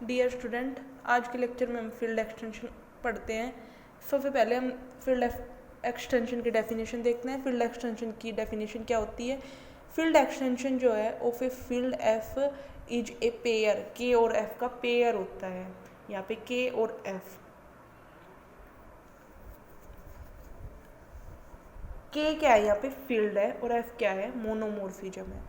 Dear student, आज के lecture में हम फील्ड एक्सटेंशन पढ़ते हैं। सबसे पहले हम फील्ड एक्सटेंशन की डेफिनेशन देखते हैं। फील्ड एक्सटेंशन की डेफिनेशन क्या होती है? फील्ड एक्सटेंशन जो है of a field F is a pair, के और एफ का पेयर होता है। यहाँ पे के और एफ, के क्या है? यहाँ पे फील्ड है और एफ क्या है? मोनोमोर्फिज्म है।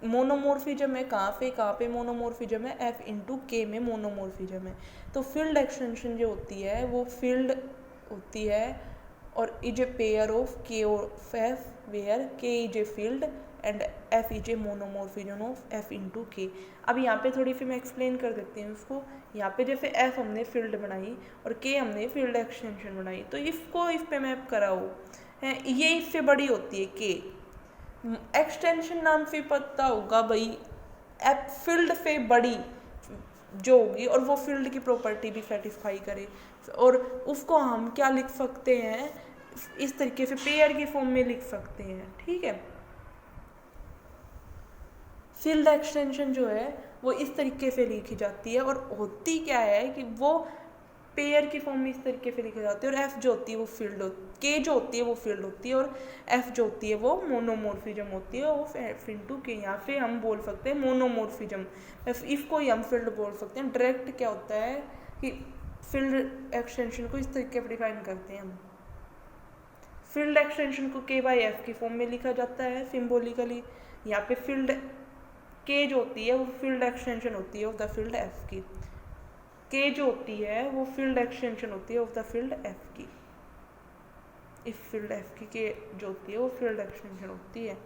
मोनोमोर्फिज्म है कहाँ पे मोनोमोर्फिज्म है? एफ इंटू के में मोनोमोर्फिज्म है। तो फील्ड एक्सटेंशन जो होती है वो फील्ड होती है और is a pair of K of F, where K is a field and F is a monomorphism of F into K. अब यहाँ पे थोड़ी सी मैं एक्सप्लेन कर देती हूँ उसको। यहाँ पे जैसे एफ हमने फील्ड बनाई और के हमने फील्ड एक्सटेंशन बनाई, तो इसको इस पे मैप कराओ है, ये इससे बड़ी होती है के। एक्सटेंशन नाम से पता होगा भाई, एप फील्ड से बड़ी जो होगी और वो फील्ड की प्रॉपर्टी भी सेटिस्फाई करे, और उसको हम क्या लिख सकते हैं? इस तरीके से पेयर की फॉर्म में लिख सकते हैं। ठीक है, फील्ड एक्सटेंशन जो है वो इस तरीके से लिखी जाती है और होती क्या है कि वो पेयर की फॉर्म में इस तरीके से लिखी जाती है। और एफ जो होती है वो फील्ड के जो होती है वो फील्ड होती है, और एफ जो होती है वो मोनोमोर्फिज्म होती है। वो एफ इंटू के, यहाँ पे हम बोल सकते हैं मोनोमोर्फिज्म, इसको ही हम फील्ड बोल सकते हैं। डायरेक्ट क्या होता है कि फील्ड एक्सटेंशन को इस तरीके से डिफाइन करते हैं हम। फील्ड एक्सटेंशन को के बाई एफ की फॉर्म में लिखा जाता है सिम्बोलिकली। यहाँ पे फील्ड के जो होती है वो फील्ड एक्सटेंशन होती है ऑफ द फील्ड एफ की। के जो होती है वो फील्ड एक्सटेंशन होती है ऑफ द फील्ड एफ की। इस फील्ड एफ की के जो होती है वो फील्ड एक्सटेंशन होती है।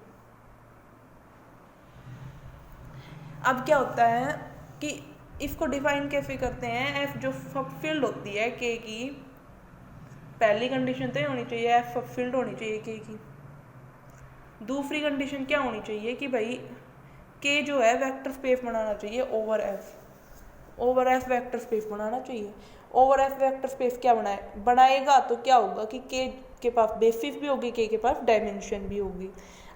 अब क्या होता है कि इसको डिफाइन कैसे करते हैं? एफ जो सब फील्ड होती है के की, पहली कंडीशन तो ये होनी चाहिए एफ सब फील्ड होनी चाहिए के की। दूसरी कंडीशन क्या होनी चाहिए कि भाई के जो है वेक्टर स्पेस बनाना चाहिए ओवर एफ वेक्टर स्पेस बनाना चाहिए। ओवर एफ वेक्टर स्पेस क्या बनाएगा तो क्या होगा कि के पास बेसिस भी होगी, के पास डायमेंशन भी होगी।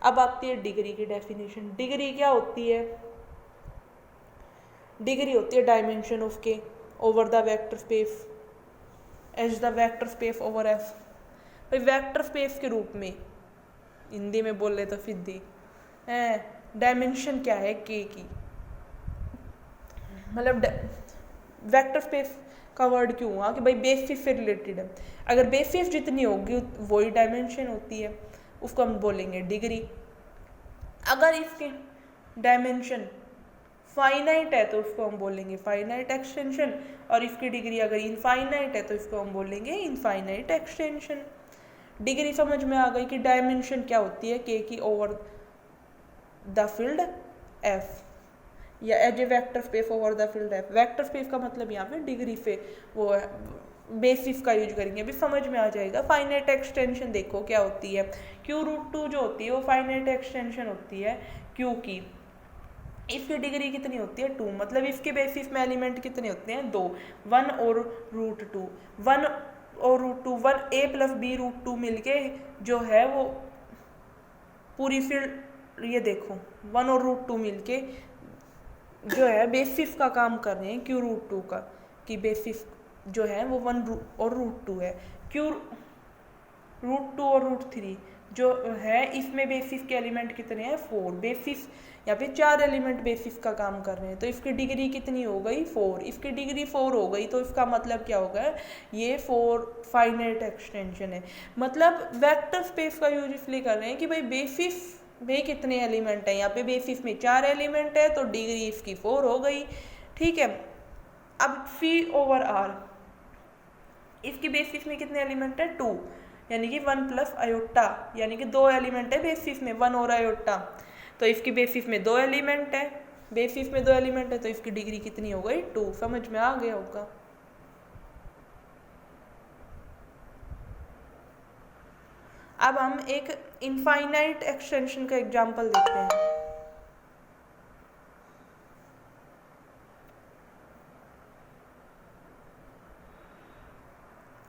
अब आती है डिग्री की डेफिनेशन। डिग्री क्या होती है? डिग्री होती है dimension of K over the vector space as the vector space over F. भाई वेक्टर स्पेस के रूप में हिंदी में बोल रहे तो सिद्धि है, डायमेंशन क्या है के की, मतलब वेक्टर स्पेस का वर्ड क्यों हुआ कि भाई बेसिस से रिलेटेड है। अगर बेसिस जितनी होगी वही डायमेंशन होती है, उसको हम बोलेंगे डिग्री। अगर इसके डायमेंशन फाइनाइट है तो उसको हम बोलेंगे फाइनाइट एक्सटेंशन, और इसकी डिग्री अगर इनफाइनाइट है तो इसको हम बोलेंगे इनफाइनाइट एक्सटेंशन। डिग्री समझ में आ गई कि डायमेंशन क्या होती है के K over the field F, या as a vector space over the field F. Vector space का मतलब यहाँ पे डिग्री से वो बेसिस का यूज करेंगे, अभी समझ में आ जाएगा। फाइनाइट एक्सटेंशन देखो क्या होती है, Q√2 जो होती है वो फाइनाइट एक्सटेंशन होती है क्यू की। इसकी डिग्री कितनी होती है? 2, मतलब इसके बेसिस में एलिमेंट कितने होते हैं? 2, 1 और √2। 1 और √2, 1 a प्लस b √2 मिलके जो है वो पूरी फील्ड, ये देखो 1 और √2 मिलके जो है बेसिस का काम कर रहे हैं Q√2 का, कि बेसिस जो है वो 1 और √2 है। Q√2 और √3 जो है इसमें बेसिस के एलिमेंट कितने हैं? 4। बेसिस यहाँ पे 4 एलिमेंट बेसिस का काम कर रहे हैं, तो इसकी डिग्री कितनी हो गई? 4। इसकी डिग्री 4 हो गई तो इसका मतलब क्या होगा? ये 4 फाइनाइट एक्सटेंशन है। मतलब वेक्टर स्पेस का यूज इसलिए कर रहे हैं कि भाई बेसिस में कितने एलिमेंट हैं। यहाँ पे बेसिस में 4 एलिमेंट है तो डिग्री इसकी 4 हो गई। ठीक है, अब C/R, इसकी बेसिस में कितने एलिमेंट है? 2, यानी कि 1 प्लस आयोटा, यानी कि 2 एलिमेंट है बेसिस में, 1 और आयोटा, तो इसकी बेसिस में 2 एलिमेंट है। बेसिस में 2 एलिमेंट है तो इसकी डिग्री कितनी हो गई? 2। समझ में आ गया होगा। अब हम एक इनफाइनाइट एक्सटेंशन का एग्जांपल देखते हैं।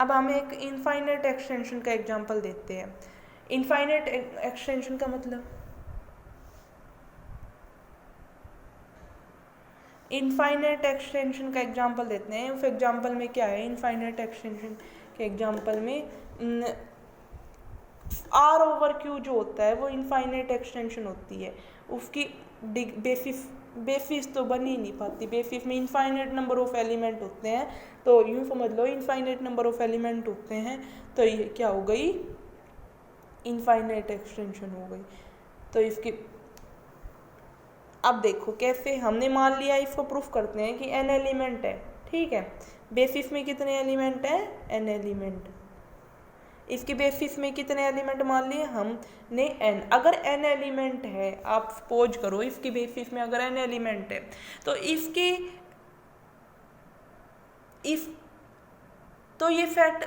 अब हम एक इनफाइनाइट एक्सटेंशन का एग्जांपल देखते हैं। इनफाइनाइट एक्सटेंशन का मतलब इनफाइनाइट एक्सटेंशन का एग्जांपल देते हैं। उस एग्जांपल में क्या है, इनफाइनाइट एक्सटेंशन के एग्जांपल में आर ओवर क्यू जो होता है वो इनफाइनाइट एक्सटेंशन होती है, उसकी बेसिस तो बन ही नहीं पाती। बेसिस में इनफाइनाइट नंबर ऑफ एलिमेंट होते हैं, तो यूँ समझ लो इनफाइनाइट नंबर ऑफ एलिमेंट होते हैं, तो ये क्या हो गई, इनफाइनाइट एक्सटेंशन हो गई। तो इसकी अब देखो कैसे, हमने मान लिया, इसको प्रूफ करते हैं कि n एलिमेंट है, ठीक है। बेसिस में कितने एलिमेंट है, n एलिमेंट। इसकी बेसिस में कितने एलिमेंट मान लिए हमने, n। अगर n एलिमेंट है, आप सपोज करो इसकी बेसिस में अगर n एलिमेंट है, तो तो ये फैक्ट,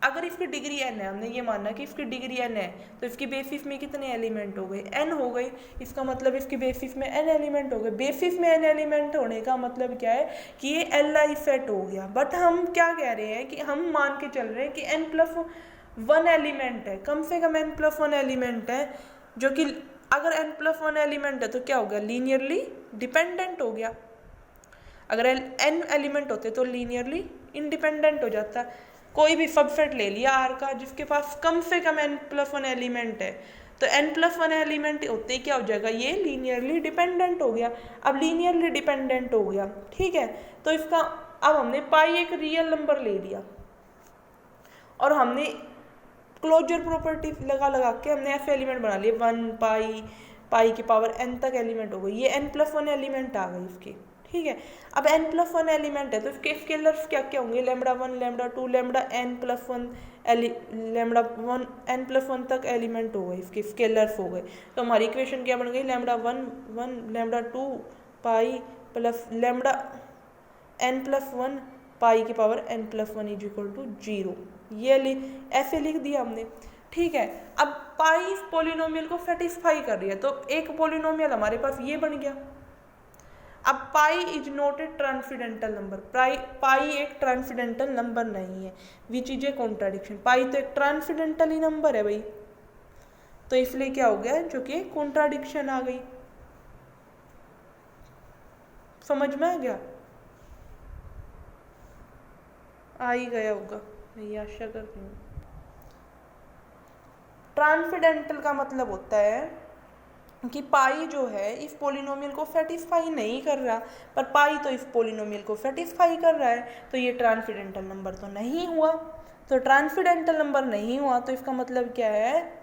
अगर इसकी डिग्री n है, हमने ये माना कि इसकी डिग्री n है, तो इसकी बेसिस में कितने एलिमेंट हो गए, n हो गई। इसका मतलब इसकी बेसिस में n एलिमेंट हो गए। बेसिस में n एलिमेंट होने का मतलब क्या है कि ये Li सेट हो गया। बट हम क्या कह रहे हैं कि हम मान के चल रहे हैं कि n+1 एलिमेंट है, कम से कम n+1 एलिमेंट है, जो कि अगर n+1 एलिमेंट है तो क्या हो गया, लीनियरली डिपेंडेंट हो गया। अगर n एलिमेंट होते तो लीनियरली इंडिपेंडेंट हो जाता। कोई भी सबसेट ले लिया R का जिसके पास कम से कम n+1 एलिमेंट है, तो n+1 एलिमेंट होते ही क्या हो जाएगा, ये लीनियरली डिपेंडेंट हो गया। अब लीनियरली डिपेंडेंट हो गया, ठीक है, तो इसका अब हमने पाई एक रियल नंबर ले लिया और हमने क्लोजर प्रॉपर्टी लगा के हमने ऐसे एलिमेंट बना लिए 1 पाई की पावर n तक एलिमेंट हो गई, ये n+1 एलिमेंट आ गई इसकी, ठीक है। अब n+1 एलिमेंट है तो इसके स्केलर्स क्या क्या होंगे, λ1 λ2 λn+1 n+1 तक एलिमेंट हो गए, इसके स्केलर्स हो गए। तो हमारी इक्वेशन क्या बन गई, λ1 λ2 पाई प्लस n+1 पाई की पावर n+1 = 0। ये ऐसे लिख दिया हमने, ठीक है। अब पाई पोलिनोमियल को सेटिस्फाई कर रही है, तो एक पोलिनोमियल हमारे पास ये बन गया। अब pi is not a transcendental number, pi एक ट्रांसेंडेंटल नंबर नहीं है, विच इज ए कॉन्ट्राडिक्शन। पाई तो एक ट्रांसेंडेंटल ही नंबर है भाई, तो इसलिए क्या हो गया, जो कि कॉन्ट्राडिक्शन आ गई। समझ में आ गया, आ ही गया होगा, मैं ये आशा करती हूँ। ट्रांसेंडेंटल का मतलब होता है कि पाई जो है इस पोलिनोमियल को सेटिस्फाई नहीं कर रहा, पर पाई तो इस पोलिनोमियल को सेटिस्फाई कर रहा है, तो ये ट्रांसेंडेंटल नंबर तो नहीं हुआ। तो ट्रांसेंडेंटल नंबर नहीं हुआ तो इसका मतलब क्या है,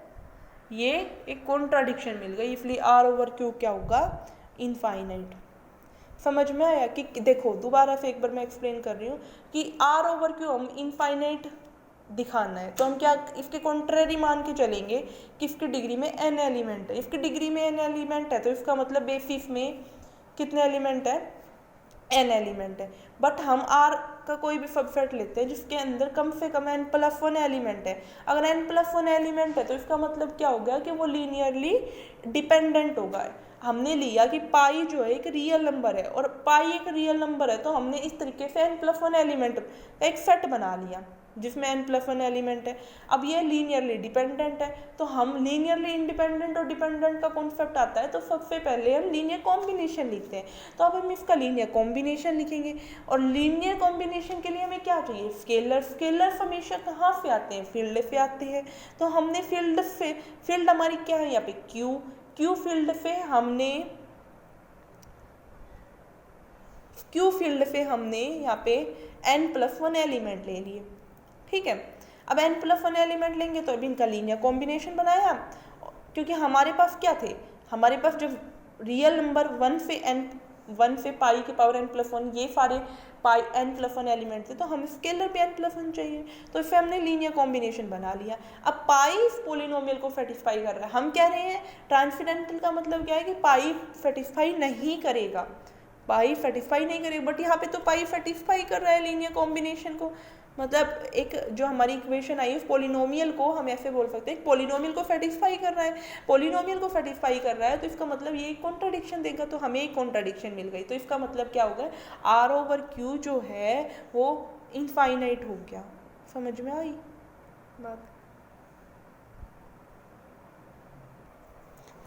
ये एक कॉन्ट्राडिक्शन मिल गई, इसलिए R/Q क्या होगा, इनफाइनाइट। समझ में आया कि देखो दोबारा से एक बार मैं एक्सप्लेन कर रही हूँ कि R/Q हम इनफाइनाइट दिखाना है, तो हम क्या इसके कॉन्ट्रेरी मान के चलेंगे कि इसकी डिग्री में n एलिमेंट है। इसकी डिग्री में n एलिमेंट है तो इसका मतलब बेसिस में कितने एलिमेंट है, n एलिमेंट है। बट हम R का कोई भी सबसेट लेते हैं जिसके अंदर कम से कम n+1 एलिमेंट है। अगर n+1 एलिमेंट है तो इसका मतलब क्या हो गया कि वो लीनियरली डिपेंडेंट होगा। हमने लिया कि पाई जो है एक रियल नंबर है, और पाई एक रियल नंबर है तो हमने इस तरीके से n+1 एलिमेंट का एक सेट बना लिया जिसमें n+1 एलिमेंट है। अब ये लीनियरली डिपेंडेंट है, तो हम लीनियरली इंडिपेंडेंट और डिपेंडेंट का कॉन्सेप्ट आता है तो सबसे पहले हम लीनियर कॉम्बिनेशन लिखते हैं। तो अब हम इसका लीनियर कॉम्बिनेशन लिखेंगे, और लीनियर कॉम्बिनेशन के लिए हमें क्या चाहिए, स्केलर। स्केलर्स हमेशा कहाँ से आते हैं, फील्ड से आते हैं। तो हमने फील्ड हमारी क्या है यहाँ पे, क्यू फील्ड से हमने यहाँ पे n+1 एलिमेंट ले लिए, ठीक है। अब n+1 एलिमेंट लेंगे तो अब इनका लीनियर कॉम्बिनेशन बनाया, क्योंकि हमारे पास क्या थे, हमारे पास जब रियल नंबर 1 से पाई की पावर n+1 ये सारे पाई n+1 एलिमेंट थे, तो हमें स्केलर पे n+1 चाहिए, तो इससे हमने लीनियर कॉम्बिनेशन बना लिया। अब पाई इस पोलिनोमियल को सेटिस्फाई कर रहा है। हम कह रहे हैं ट्रांसेंडेंटल का मतलब क्या है कि पाई सेटिस्फाई नहीं करेगा, पाई सेटिस्फाई नहीं करेगा, बट यहाँ पे तो पाई सेटिस्फाई कर रहा है लीनियर कॉम्बिनेशन को। मतलब एक जो हमारी इक्वेशन आई उस पोलिनोमियल को हम ऐसे बोल सकते हैं, पोलिनोमियल को सेटिस्फाई कर रहा है, पोलिनोमियल को सेटिस्फाई कर रहा है, तो इसका मतलब ये एक कॉन्ट्राडिक्शन देगा, तो हमें एक कॉन्ट्राडिक्शन मिल गई। तो इसका मतलब क्या होगा, R/Q जो है वो इनफाइनाइट हो गया। समझ में आई बात।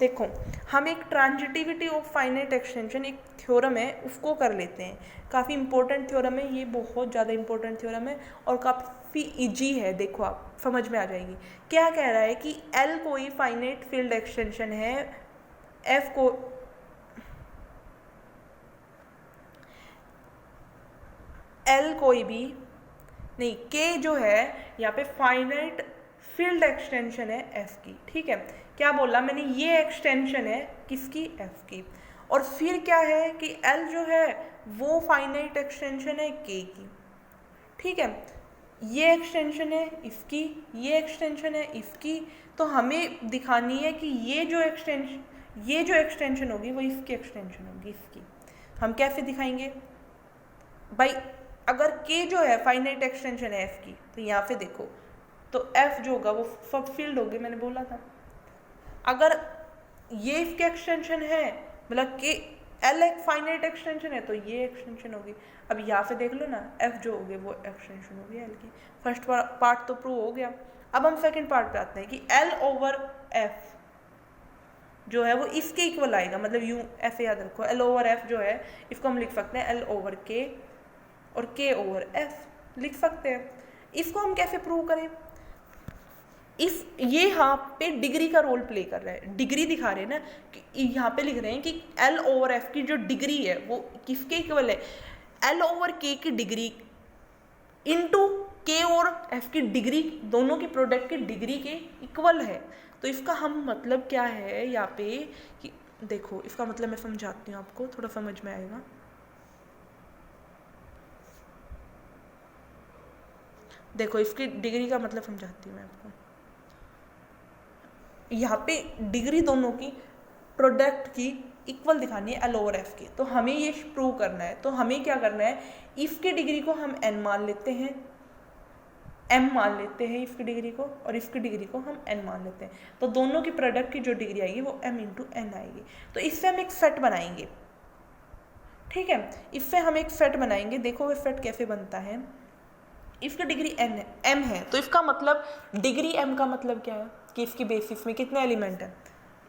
देखो हम एक ट्रांजिटिविटी ऑफ फाइनाइट एक्सटेंशन एक थ्योरम है उसको कर लेते हैं, काफ़ी इंपॉर्टेंट थ्योरम है ये, बहुत ज़्यादा इंपॉर्टेंट थ्योरम है और काफ़ी इजी है। देखो आप समझ में आ जाएगी। क्या कह रहा है कि एल कोई फाइनाइट फील्ड एक्सटेंशन है, एफ को एल कोई भी नहीं, के जो है यहाँ पे फाइनाइट फील्ड एक्सटेंशन है एफ की। ठीक है, क्या बोला मैंने, ये एक्सटेंशन है किसकी, एफ की। और फिर क्या है कि एल जो है वो फाइनाइट एक्सटेंशन है के की। ठीक है, ये एक्सटेंशन है इसकी, ये एक्सटेंशन है इसकी। तो हमें दिखानी है कि ये जो एक्सटेंशन होगी वो इसकी एक्सटेंशन होगी इसकी। हम कैसे दिखाएंगे भाई, अगर के जो है फाइनाइट एक्सटेंशन है एफ की, तो यहाँ पे देखो तो एफ जो होगा वो सब फील्ड होगी, मैंने बोला था। अगर ये इसके एक्सटेंशन है, मतलब कि एल एक फाइनाइट एक्सटेंशन है, तो ये एक्सटेंशन होगी। अब यहाँ से देख लो ना, एफ जो होगी वो एक्सटेंशन होगी एल की। फर्स्ट पार्ट तो प्रूव हो गया। अब हम सेकंड पार्ट पे आते हैं कि एल ओवर एफ जो है वो इसके इक्वल आएगा, मतलब यूं ऐसे याद रखो, एल ओवर एफ जो है इसको हम लिख सकते हैं एल ओवर के और के ओवर एफ लिख सकते हैं। इसको हम कैसे प्रूव करें, इस ये यहाँ पे डिग्री का रोल प्ले कर रहा है, डिग्री दिखा रहे हैं ना, कि यहाँ पे लिख रहे हैं कि एल ओवर एफ की जो डिग्री है वो किसके इक्वल है, एल ओवर के की डिग्री इनटू के और एफ की डिग्री, दोनों के प्रोडक्ट की डिग्री के इक्वल है। तो इसका हम मतलब क्या है यहाँ पे कि देखो, इसका मतलब मैं समझाती हूँ आपको, थोड़ा समझ में आएगा। देखो इसकी डिग्री का मतलब समझाती हूँ मैं आपको। यहाँ पे डिग्री दोनों की प्रोडक्ट की इक्वल दिखानी है एल ओवर एफ की। तो हमें ये प्रूव करना है, तो हमें क्या करना है, इसकी डिग्री को हम एन मान लेते हैं, एम मान लेते हैं इसकी डिग्री को, और इसकी डिग्री को हम एन मान लेते हैं। तो दोनों की प्रोडक्ट की जो डिग्री आएगी वो एम इंटू एन आएगी। तो इससे हम एक सेट बनाएंगे। ठीक है, इससे हम एक सेट बनाएंगे। देखो वो सेट कैसे बनता है, इसकी डिग्री एन है, एम है, तो इसका मतलब डिग्री एम का मतलब क्या है कि इसकी बेसिस में कितने एलिमेंट हैं,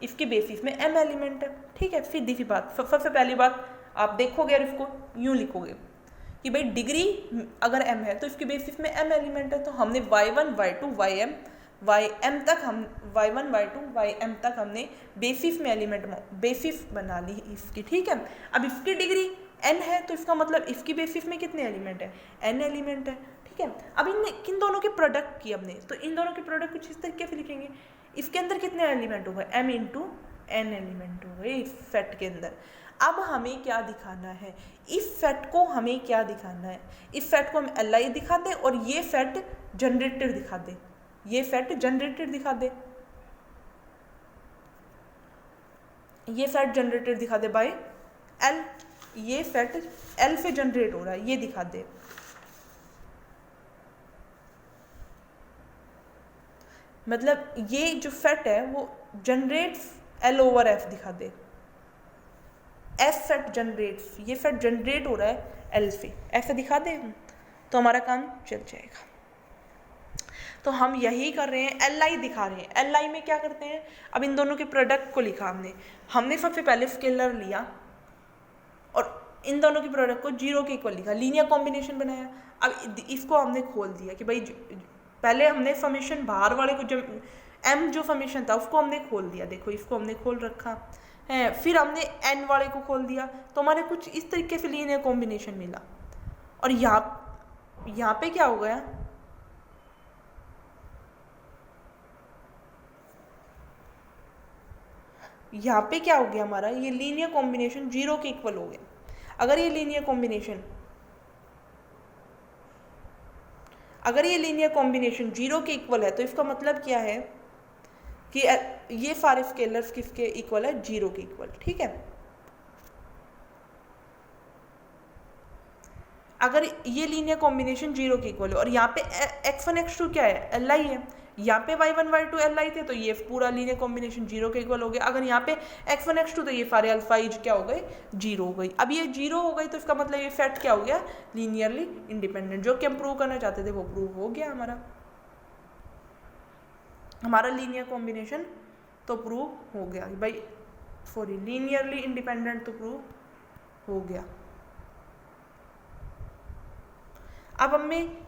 इसकी बेसिस में एम एलिमेंट है। ठीक है, सीधी सी बात। सबसे पहली बात आप देखोगे और इसको यूँ लिखोगे कि भाई डिग्री अगर एम है तो इसकी बेसिस में एम एलिमेंट है। तो हमने y1 y2 ym तक हम y1 y2 ym तक हमने बेसिस में एलिमेंट बेसिस बना ली इसकी। ठीक है, अब इसकी डिग्री n है तो इसका मतलब इसकी बेसिस में कितने एलिमेंट है, n एलिमेंट है। ठीक है, अब इन दोनों के प्रोडक्ट की हमने, तो इन दोनों के प्रोडक्ट कुछ इस तरीके से लिखेंगे, इसके अंदर कितने एलिमेंट हो गए, m इंटू n एलिमेंट हो गए इस सेट के अंदर। अब हमें क्या दिखाना है, इस सेट को हमें क्या दिखाना है, इस सेट को हम li दिखा दें और ये सेट जनरेटेड दिखा दे, ये सेट जनरेटेड दिखा दे, ये सेट जनरेटेड दिखा दे बाय l, ये सेट l से जनरेट हो रहा है ये दिखा दे। मतलब ये जो सेट है वो जनरेट्स l ओवर f दिखा दे, f सेट जनरेट्स, ये सेट जनरेट हो रहा है l से, ऐसे दिखा दे हम तो हमारा काम चल जाएगा। तो हम यही कर रहे हैं, li दिखा रहे हैं। li में क्या करते हैं, अब इन दोनों के प्रोडक्ट को लिखा हमने सबसे पहले स्केलर लिया और इन दोनों की प्रोडक्ट को 0 के इक्वल लिखा, लीनियर कॉम्बिनेशन बनाया। अब इसको हमने खोल दिया कि भाई पहले हमने फॉर्मेशन बाहर वाले को, जब m जो फॉर्मेशन था उसको हमने खोल दिया, देखो इसको हमने खोल रखा है, फिर हमने n वाले को खोल दिया, तो हमारे कुछ इस तरीके से लीनियर कॉम्बिनेशन मिला। और यहाँ पे क्या हो गया, यहाँ पे क्या हो गया हमारा, ये लीनियर कॉम्बिनेशन 0 के इक्वल हो गया। अगर ये लीनियर कॉम्बिनेशन 0 के इक्वल है तो इसका मतलब क्या है कि ये सारे स्केलर्स किसके इक्वल है, 0 के इक्वल। ठीक है, अगर ये लीनियर कॉम्बिनेशन 0 के इक्वल है और यहाँ पे x1 x2 क्या है, li है, यहाँ पे y1 y2 li थे तो ये पूरा लीनियर कॉम्बिनेशन 0 के इक्वल हो गया। अगर यहाँ पे x1 x2 तो ये सारे अल्फा इज क्या हो गए, 0 हो गई। अब ये 0 हो गई तो इसका मतलब ये सेट क्या हो गया, लीनियरली इंडिपेंडेंट। जो कि हम प्रूव करना चाहते थे वो प्रूव हो गया, हमारा लीनियर कॉम्बिनेशन तो प्रूव हो गया भाई, सॉरी लीनियरली इंडिपेंडेंट तो प्रूव हो गया। अब हमें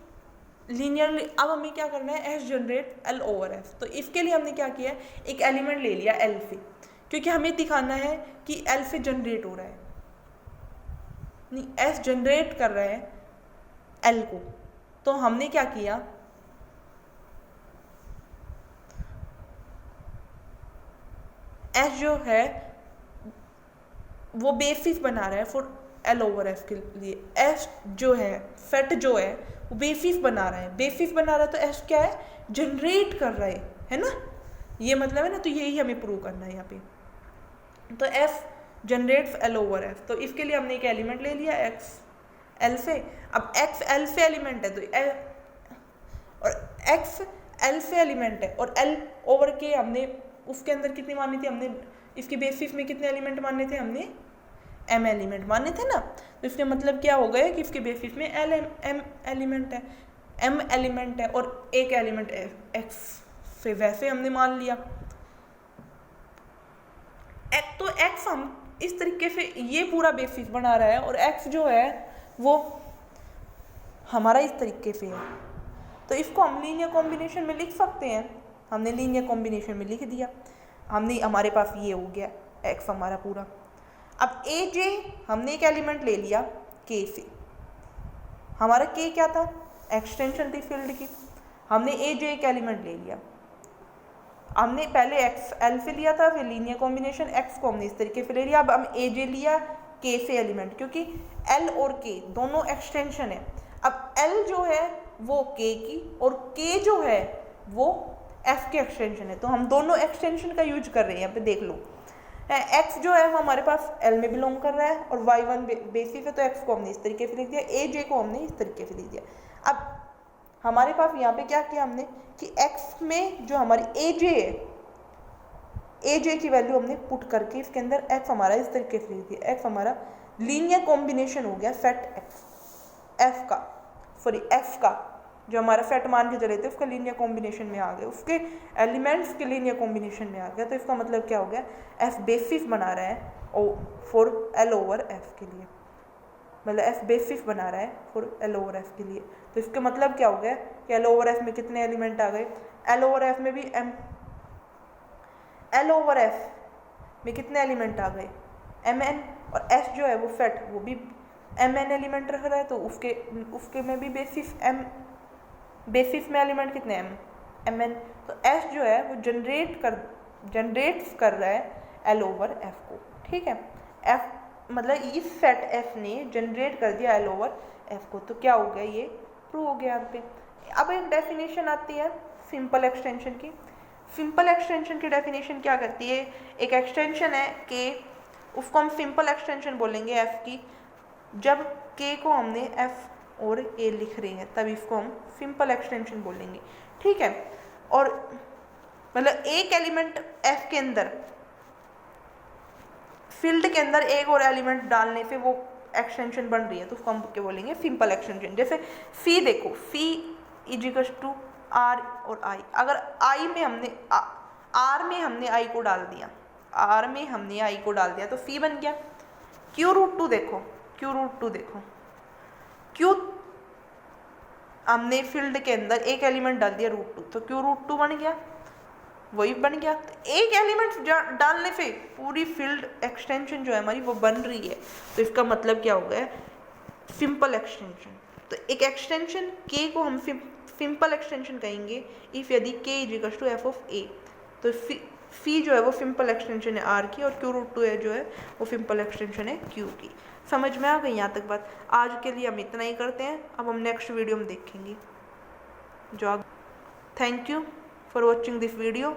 क्या करना है, S generate L over F. तो इसके लिए हमने क्या किया, एक एलिमेंट ले लिया एल से, क्योंकि हमें दिखाना है कि एल से जनरेट हो रहा है, नहीं एस जनरेट कर रहा है एल को। तो हमने क्या किया, एस जो है वो बेसिस बना रहा है फॉर एल ओवर एफ के लिए। एस जो है सेट जो है वो बेसिस बना रहा है, बेसिस बना रहा है, तो एस क्या है, जनरेट कर रहा है ना, ये मतलब है ना। तो यही हमें प्रूव करना है यहाँ पे। तो F generates L over F, तो इसके लिए हमने एक एलिमेंट ले लिया एक्स एल से। अब एक्स एल से एलिमेंट है तो एल, और एक्स एल से एलिमेंट है और एल ओवर के हमने उसके अंदर कितनी मानी थी, हमने इसके बेसिस में कितने एलिमेंट माने थे, हमने एम एलिमेंट माने थे ना। तो इसका मतलब क्या हो गया कि इसके बेसिस में एम एलिमेंट है, एम एलिमेंट है और एक एलिमेंट एक्स से, वैसे हमने मान लिया। तो एक्स हम इस तरीके से ये पूरा बेसिस बना रहा है और एक्स जो है वो हमारा इस तरीके से है। तो इसको हम लीनियर कॉम्बिनेशन में लिख सकते हैं, हमने लीनियर कॉम्बिनेशन में लिख दिया, हमारे पास ये हो गया एक्स हमारा पूरा। अब ए जे हमने एक एलिमेंट ले लिया के से, हमारा के क्या था, एक्सटेंशन थी फील्ड की, हमने ए जे एक एलिमेंट ले लिया। हमने पहले एक्स एल से लिया था, फिर लीनियर कॉम्बिनेशन एक्स को हमने इस तरीके से ले लिया। अब हम ए जे लिया के से एलिमेंट, क्योंकि एल और के दोनों एक्सटेंशन है। अब एल जो है वो के की और के जो है वो एफ के एक्सटेंशन है, तो हम दोनों एक्सटेंशन का यूज कर रहे हैं। यहाँ पे देख लो, एक्स जो है वो हमारे पास एल में बिलोंग कर रहा है और y1 बेसिस है, तो एक्स को हमने इस तरीके से लिख दिया, ए जे को हमने इस तरीके से लिख दिया। अब हमारे पास यहाँ पे क्या किया हमने कि x में जो हमारी ए जे है, ए जे की वैल्यू हमने पुट करके इसके अंदर x हमारा इस तरीके से लिख दिया। x हमारा लीनियर कॉम्बिनेशन हो गया सेट एफ का, सॉरी एफ का, जो हमारा सेट मान के चले थे उसका लीनियर कॉम्बिनेशन में आ गया, उसके एलिमेंट्स के लीनियर कॉम्बिनेशन में आ गया। तो इसका मतलब क्या हो गया, एफ बेसिस बना रहा है फॉर एल ओवर एफ के लिए, मतलब एफ बेसिस बना रहा है फॉर एल ओवर एफ के लिए। तो इसका मतलब क्या हो गया कि एल ओवर एफ में कितने एलिमेंट आ गए, एल ओवर एफ में भी एल ओवर एफ में कितने एलिमेंट आ गए, एम एन, और एस जो है वो सेट वो भी एम एन एलिमेंट रख रहा है, तो उसके में भी बेसिस में एलिमेंट कितने एम एन। तो एस जो है वो जनरेट्स कर रहा है एल ओवर एफ को, ठीक है। एफ मतलब इस सेट एफ ने जनरेट कर दिया एल ओवर एफ को, तो क्या हो गया, ये प्रूव हो गया यहाँ पे। अब एक डेफिनेशन आती है सिंपल एक्सटेंशन की। सिंपल एक्सटेंशन की डेफिनेशन क्या करती है, एक एक्सटेंशन है के, उसको हम सिंपल एक्सटेंशन बोलेंगे एफ की, जब के को हमने एफ और ए लिख रहे हैं तब इसको हम सिंपल एक्सटेंशन बोलेंगे, ठीक है। और मतलब एक एलिमेंट एफ के अंदर, फील्ड के अंदर एक और एलिमेंट डालने से वो एक्सटेंशन बन रही है, तो उसको हम क्या बोलेंगे, सिंपल एक्सटेंशन। जैसे सी देखो, सी इजिकल्स टू आर और आई, अगर आई में हमने आर में हमने आई को डाल दिया, आर में हमने आई को डाल दिया तो सी बन गया। क्यू रूट टू देखो, क्यू रूट टू देखो, क्यू हमने फील्ड के अंदर एक एलिमेंट डाल दिया रूट टू, तो क्यू रूट टू बन गया, वही बन गया। तो एक एलिमेंट डालने से पूरी फील्ड एक्सटेंशन जो है हमारी वो बन रही है, तो इसका मतलब क्या हो गया, सिंपल एक्सटेंशन। तो एक एक्सटेंशन के को हम सिंपल एक्सटेंशन कहेंगे इफ यदि K is equal to F of A, तो सी जो है वो सिंपल एक्सटेंशन है आर की, और क्यू रूट टू है जो है वो सिंपल एक्सटेंशन है क्यू की। समझ में आ गई यहाँ तक बात। आज के लिए हम इतना ही करते हैं, अब हम नेक्स्ट वीडियो में देखेंगे। Thank you for watching this video.